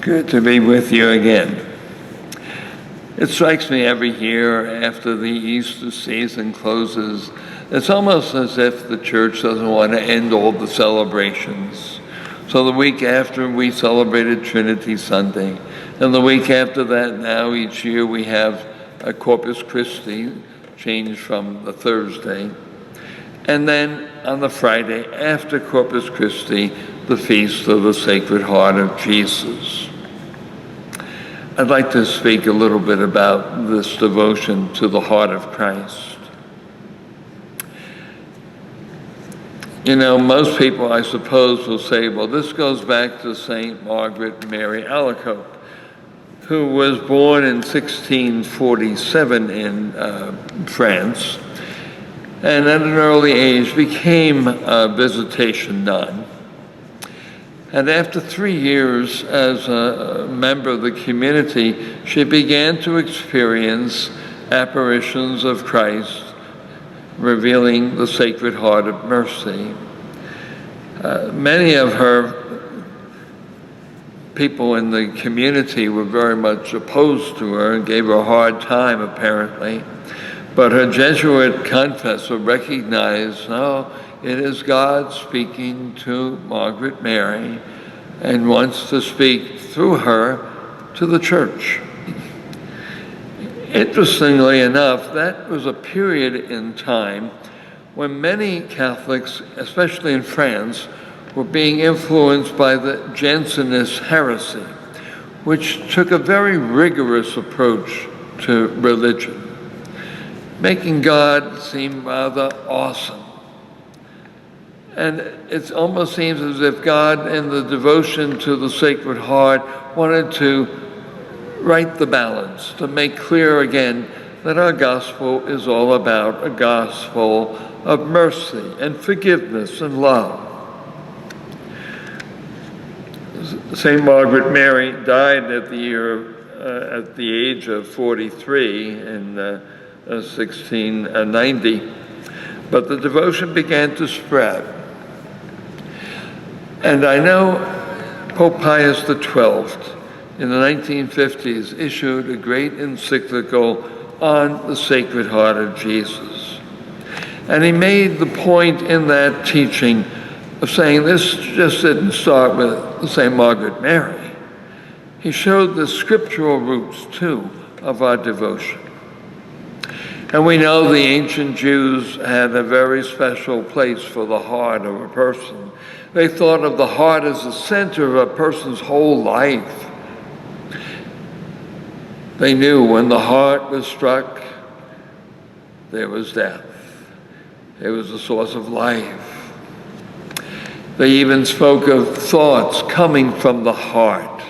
Good to be with you again. It strikes me every year after the Easter season closes, it's almost as if the church doesn't want to end all the celebrations. So the week after we celebrated Trinity Sunday, and the week after that now each year we have a Corpus Christi, changed from the Thursday. And then on the Friday after Corpus Christi, the Feast of the Sacred Heart of Jesus. I'd like to speak a little bit about this devotion to the heart of Christ. You know, most people, I suppose, will say, well, this goes back to St. Margaret Mary Alacoque, who was born in 1647 in France, and at an early age became a visitation nun. And after 3 years as a member of the community, she began to experience apparitions of Christ, revealing the Sacred Heart of Mercy. Many of her people in the community were very much opposed to her and gave her a hard time, apparently. But her Jesuit confessor recognized, no, it is God speaking to Margaret Mary and wants to speak through her to the church. Interestingly enough, that was a period in time when many Catholics, especially in France, were being influenced by the Jansenist heresy, which took a very rigorous approach to religion, making God seem rather awesome. And it almost seems as if God, in the devotion to the Sacred Heart, wanted to right the balance, to make clear again that our gospel is all about a gospel of mercy and forgiveness and love. St. Margaret Mary died at the age of 43 in 1690, but the devotion began to spread. And I know Pope Pius XII in the 1950s issued a great encyclical on the Sacred Heart of Jesus. And he made the point in that teaching of saying this just didn't start with St. Margaret Mary. He showed the scriptural roots, too, of our devotion. And we know the ancient Jews had a very special place for the heart of a person. They thought of the heart as the center of a person's whole life. They knew when the heart was struck, there was death. It was the source of life. They even spoke of thoughts coming from the heart.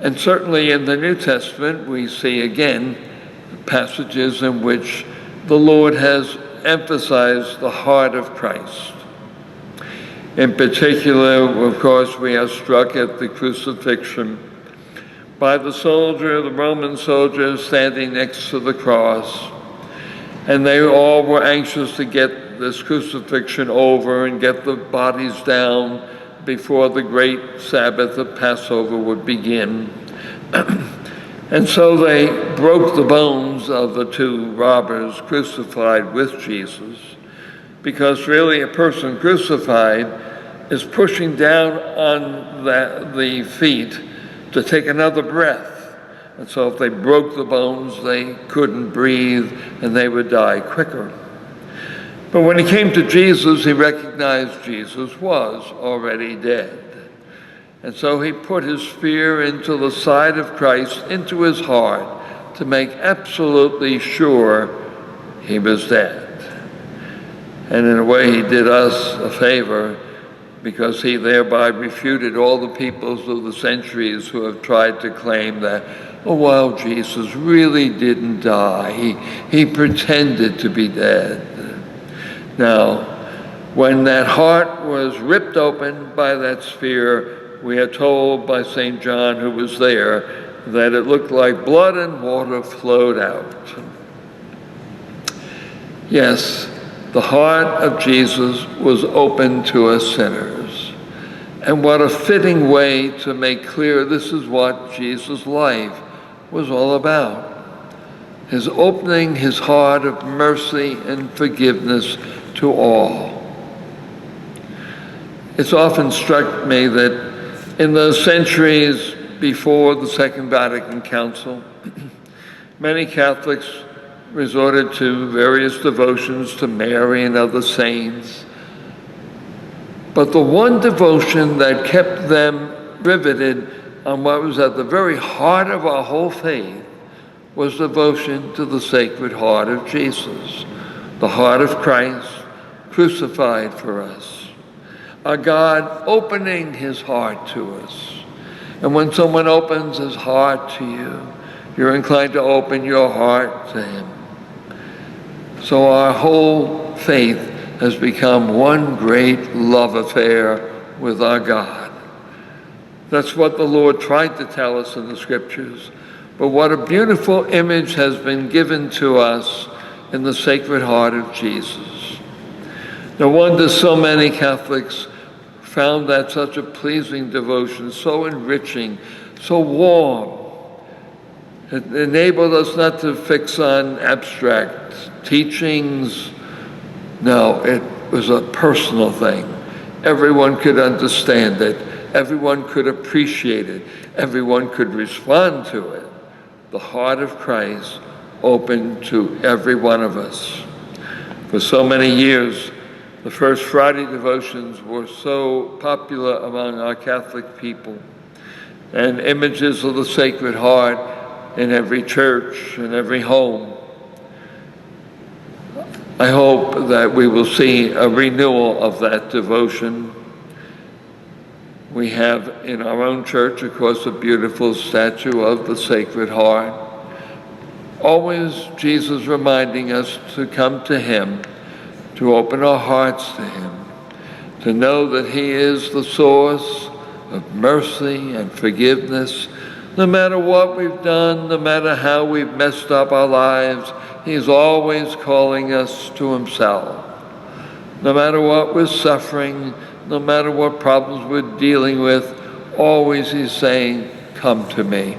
And certainly in the New Testament, we see again passages in which the Lord has emphasized the heart of Christ. In particular, of course, we are struck at the crucifixion by the Roman soldier standing next to the cross. And they all were anxious to get this crucifixion over and get the bodies down before the great Sabbath of Passover would begin. And so they broke the bones of the two robbers crucified with Jesus, because really a person crucified is pushing down on the feet to take another breath. And so if they broke the bones, they couldn't breathe and they would die quicker. But when he came to Jesus, he recognized Jesus was already dead. And so he put his spear into the side of Christ, into his heart, to make absolutely sure he was dead. And in a way, he did us a favor, because he thereby refuted all the peoples of the centuries who have tried to claim that, oh, well, Jesus really didn't die. He pretended to be dead. Now, when that heart was ripped open by that spear, we are told by St. John, who was there, that it looked like blood and water flowed out. Yes, the heart of Jesus was open to us sinners. And what a fitting way to make clear this is what Jesus' life was all about. His opening his heart of mercy and forgiveness to all. It's often struck me that in the centuries before the Second Vatican Council, many Catholics resorted to various devotions to Mary and other saints. But the one devotion that kept them riveted on what was at the very heart of our whole faith was devotion to the Sacred Heart of Jesus, the heart of Christ crucified for us, our God opening his heart to us. And when someone opens his heart to you, you're inclined to open your heart to him. So our whole faith has become one great love affair with our God. That's what the Lord tried to tell us in the Scriptures. But what a beautiful image has been given to us in the Sacred Heart of Jesus. No wonder so many Catholics found that such a pleasing devotion, so enriching, so warm. It enabled us not to fix on abstract teachings. No, it was a personal thing. Everyone could understand it. Everyone could appreciate it. Everyone could respond to it. The heart of Christ open to every one of us. For so many years, the First Friday devotions were so popular among our Catholic people, and images of the Sacred Heart in every church, in every home. I hope that we will see a renewal of that devotion. We have in our own church, of course, a beautiful statue of the Sacred Heart. Always Jesus reminding us to come to him, to open our hearts to him, to know that he is the source of mercy and forgiveness. No matter what we've done, no matter how we've messed up our lives, he's always calling us to himself. No matter what we're suffering, no matter what problems we're dealing with, always he's saying, come to me.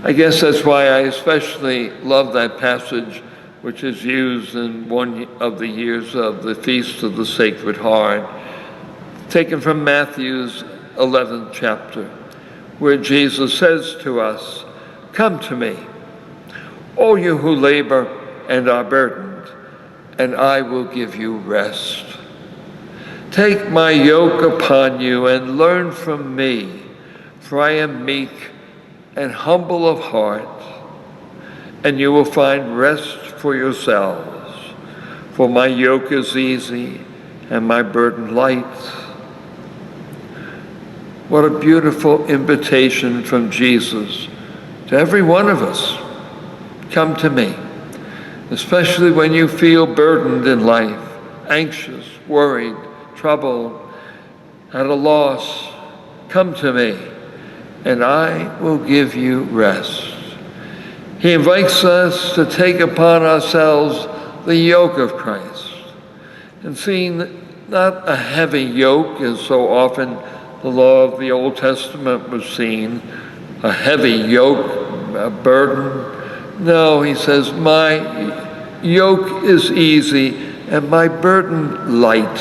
I guess that's why I especially love that passage which is used in one of the years of the Feast of the Sacred Heart, taken from Matthew's 11th chapter, where Jesus says to us, come to me, all you who labor and are burdened, and I will give you rest. Take my yoke upon you and learn from me, for I am meek and humble of heart, and you will find rest for yourselves. For my yoke is easy and my burden light. What a beautiful invitation from Jesus to every one of us. Come to me, especially when you feel burdened in life, anxious, worried, troubled, at a loss. Come to me, and I will give you rest. He invites us to take upon ourselves the yoke of Christ, and seeing not a heavy yoke, as so often the law of the Old Testament was seen, a heavy yoke, a burden. No, he says, my yoke is easy and my burden light.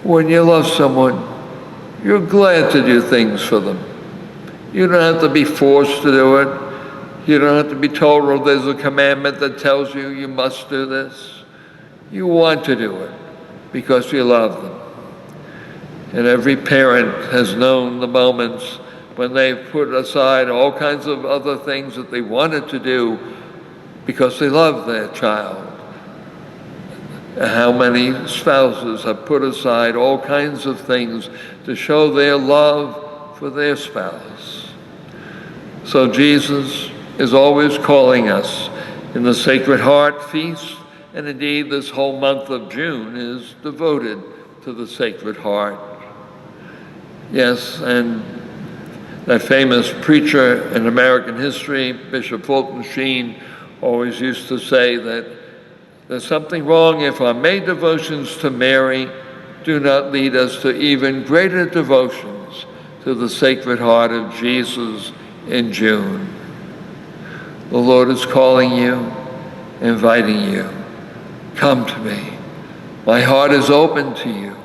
When you love someone, you're glad to do things for them. You don't have to be forced to do it. You don't have to be told, well, there's a commandment that tells you you must do this. You want to do it because you love them. And every parent has known the moments when they've put aside all kinds of other things that they wanted to do because they love their child. How many spouses have put aside all kinds of things to show their love for their spouse. So Jesus is always calling us in the Sacred Heart Feast, and indeed this whole month of June is devoted to the Sacred Heart. Yes, and that famous preacher in American history, Bishop Fulton Sheen, always used to say that there's something wrong if our May devotions to Mary do not lead us to even greater devotions to the Sacred Heart of Jesus in June. The Lord is calling you, inviting you. Come to me. My heart is open to you.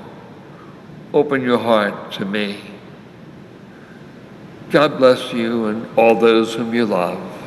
Open your heart to me. God bless you and all those whom you love.